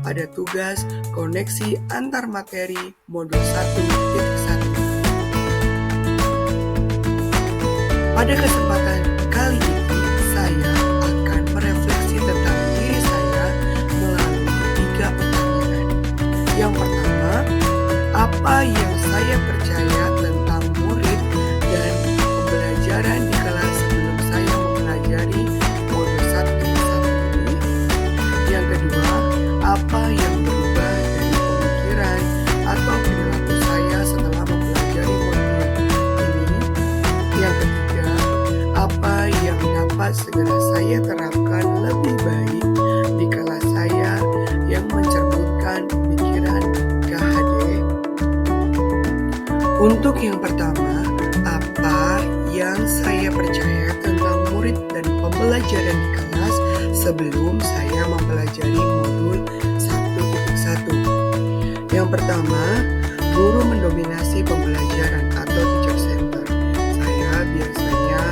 pada tugas koneksi antar materi modul 1.1. Pada kesempatan kali ini, saya akan merefleksi tentang diri saya melalui 3 pertanyaan. Yang pertama, apa yang saya percaya tentang murid dan pembelajaran di kelas sebelum saya mempelajari modul 1.1 ini? Yang kedua, apa yang berubah dari pemikiran atau perilaku saya setelah mempelajari modul ini? Yang ketiga, apa yang dapat segera saya terapkan lebih baik di kelas saya yang mencerminkan pemikiran KHD? Untuk yang pertama, apa yang saya percaya tentang murid dan pembelajaran di kelas sebelum saya mempelajari modul 1.1? Yang pertama, guru mendominasi pembelajaran atau teacher center. Saya biasanya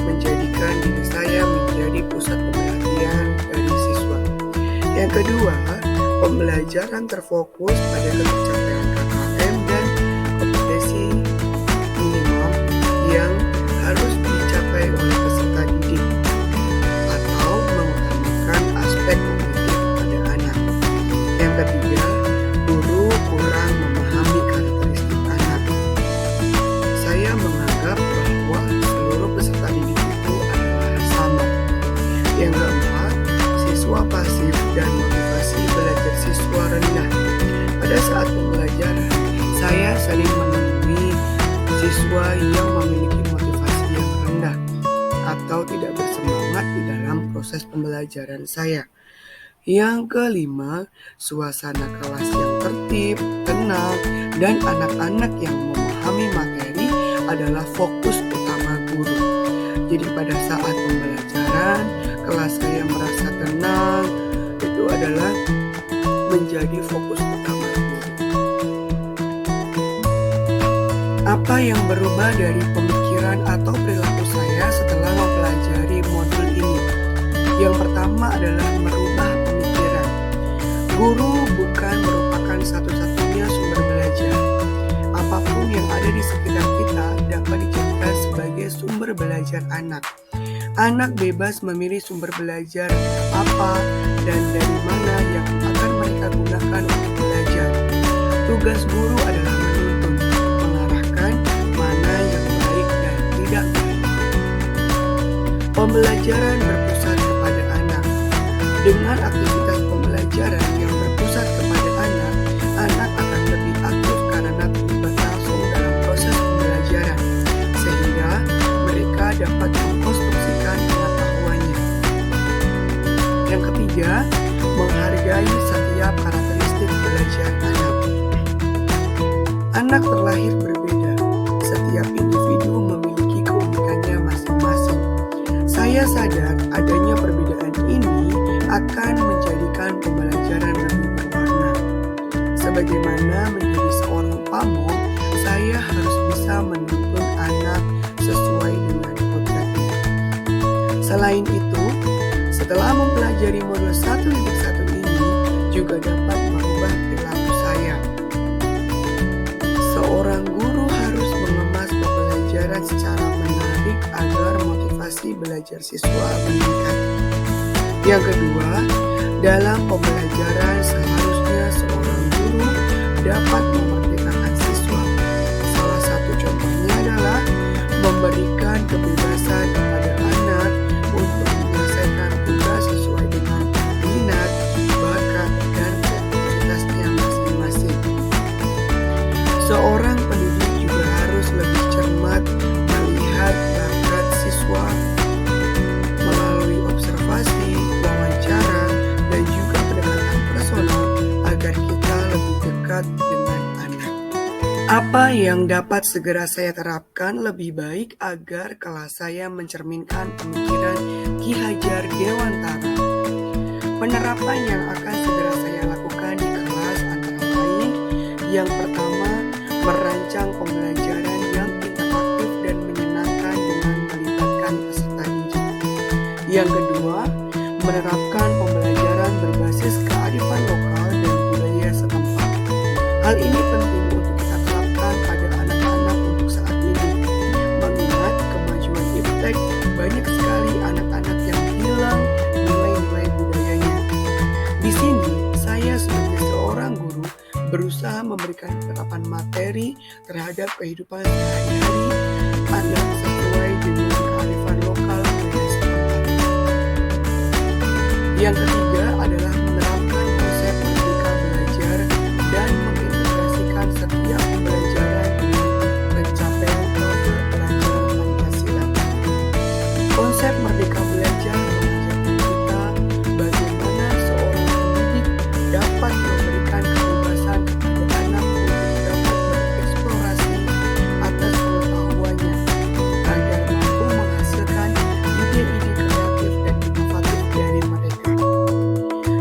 menjadikan diri saya menjadi pusat perhatian dari siswa. Yang kedua, pembelajaran terfokus pada pencapaian KKM dan kompetensi minimum yang harus dicapai oleh peserta didik, atau mengutamakan aspek kognitif pada anak. Yang ketiga, guru kurang memahami karakteristik anak. Saya menganggap bahwa seluruh peserta didik itu adalah sama. Yang keempat, siswa pasif dan motivasi belajar siswa rendah. Pada saat pembelajaran, saya sering menemui siswa yang memiliki motivasi yang rendah atau tidak bersemangat di dalam proses pembelajaran saya. Yang kelima, suasana kelas yang tertib, tenang, dan anak-anak yang memahami materi adalah fokus utama guru. Jadi pada saat pembelajaran, kelas saya merasa tenang, itu adalah menjadi fokus utama guru. Apa yang berubah dari pemikiran atau perilaku saya setelah mempelajari modul ini? Yang pertama adalah merubah pemikiran. Guru bukan merupakan satu-satunya sumber belajar. Apapun yang ada di sekitar kita dapat dijadikan sebagai sumber belajar anak. Anak bebas memilih sumber belajar apa dan dari mana yang akan mereka gunakan untuk belajar. Tugas guru adalah menuntun, mengarahkan mana yang baik dan tidak baik. Pembelajaran berpusat kepada anak. Dengan aktivitas pembelajaran yang berpusat kepada anak, anak akan lebih aktif karena terlibat langsung dalam proses pembelajaran, sehingga mereka dapat mengkonstruksikan pengetahuannya. Yang ketiga, menghargai setiap karakteristik belajar anak. Anak terlahir berbeda. Setiap individu memiliki keunikannya masing-masing. Saya sadar adanya perbedaan ini akan menjadikan pembelajaran lebih berwarna. Sebagaimana menjadi seorang pamong, saya harus bisa menuntun anak sesuai dengan kodratnya. Selain itu, setelah mempelajari modul 1.1 ini juga dapat merubah perilaku saya. Seorang guru harus mengemas pembelajaran secara menarik agar motivasi belajar siswa meningkat. Yang kedua, dalam pembelajaran seharusnya seorang guru dapat memerdekakan siswa. Salah satu contohnya adalah memberikan kebebasan kepada anak untuk menyelesaikan tugas sesuai dengan minat, bakat, dan kreativitasnya masing-masing. Seorang pendidik juga harus lebih cermat melihat bakat siswa melalui observasi, wawancara, dan juga pendekatan personal agar kita lebih dekat dengan anak. Apa yang dapat segera saya terapkan lebih baik agar kelas saya mencerminkan pemikiran Ki Hajar Dewantara? Penerapan yang akan segera saya lakukan di kelas antara lain, yang pertama, merancang pembelajaran yang interaktif dan menyenangkan dengan melibatkan peserta didik. Yang kedua, menerapkan pembelajaran berbasis kearifan lokal dan Hal ini penting untuk kita terapkan pada anak-anak untuk saat ini, mengingat kemajuan iptek banyak sekali anak-anak yang hilang nilai-nilai budayanya. Di sini, saya sebagai seorang guru berusaha memberikan penerapan materi terhadap kehidupan sehari-hari anak sesuai dengan kearifan lokal budaya setempat. Yang ketiga adalah menerapkan konsep merdeka belajar dan mengintegrasikan setiap pembelajaran dengan pencapaian profil pelajar Pancasila. Konsep merdeka belajar mengajarkan kita bagaimana seorang pendidik dapat memberikan kebebasan kepada anak untuk dapat bereksplorasi atas pengetahuannya agar mampu menghasilkan ide-ide kreatif dan inovatif dari mereka.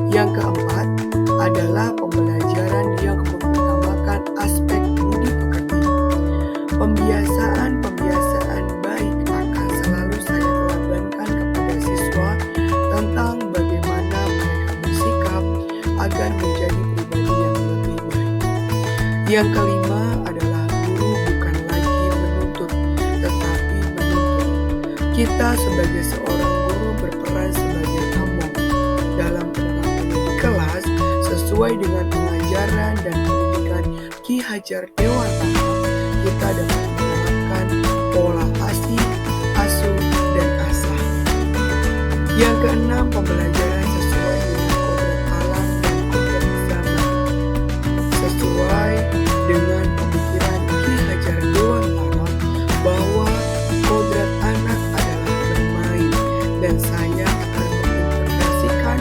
Yang keempat adalah pembelajaran yang mengutamakan aspek budi pekerti. Pembiasaan baik akan selalu saya teladankan kepada siswa tentang bagaimana mereka bersikap agar menjadi pribadi yang lebih baik. Yang kelima adalah guru bukan lagi menuntut, tetapi menuntun. Kita sebagai seorang guru berperan sebagai tamong dalam penerapan di kelas sesuai dengan pengajaran dan pendidikan Ki Hajar Dewantara. Kita dapat menerapkan pola asih, asuh, dan asah. Yang keenam, pembelajaran sesuai dengan kodrat alam dan kodrat zaman. Sesuai dengan pemikiran Ki Hajar Dewantara bahwa kodrat anak adalah bermain, dan saya akan mengintegrasikan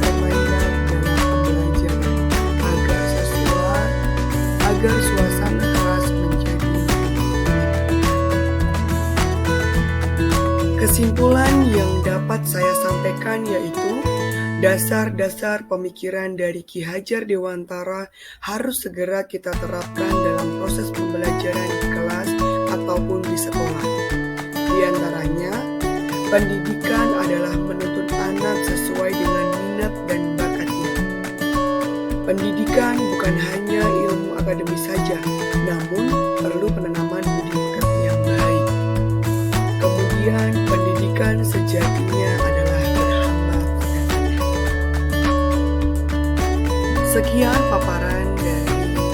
permainan dalam pembelajaran agar suasana kelas menjadi kesimpulan yang dapat saya sampaikan yaitu dasar-dasar pemikiran dari Ki Hajar Dewantara harus segera kita terapkan dalam proses pembelajaran di kelas ataupun di sekolah. Di antaranya, pendidikan adalah menuntun anak sesuai dengan minat dan bakatnya. Pendidikan bukan hanya ilmu akademis saja, namun perlu penanaman budi pekerti yang baik. Kemudian, pendidikan sejatinya adalah berhamba pada anak. Sekian paparan dari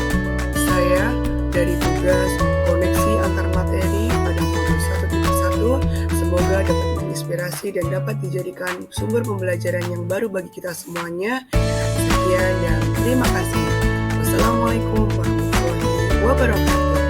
saya dari tugas koneksi antar materi pada modul 1.1. Semoga dapat menginspirasi dan dapat dijadikan sumber pembelajaran yang baru bagi kita semuanya. Sekian dan terima kasih. Wassalamualaikum warahmatullahi wabarakatuh.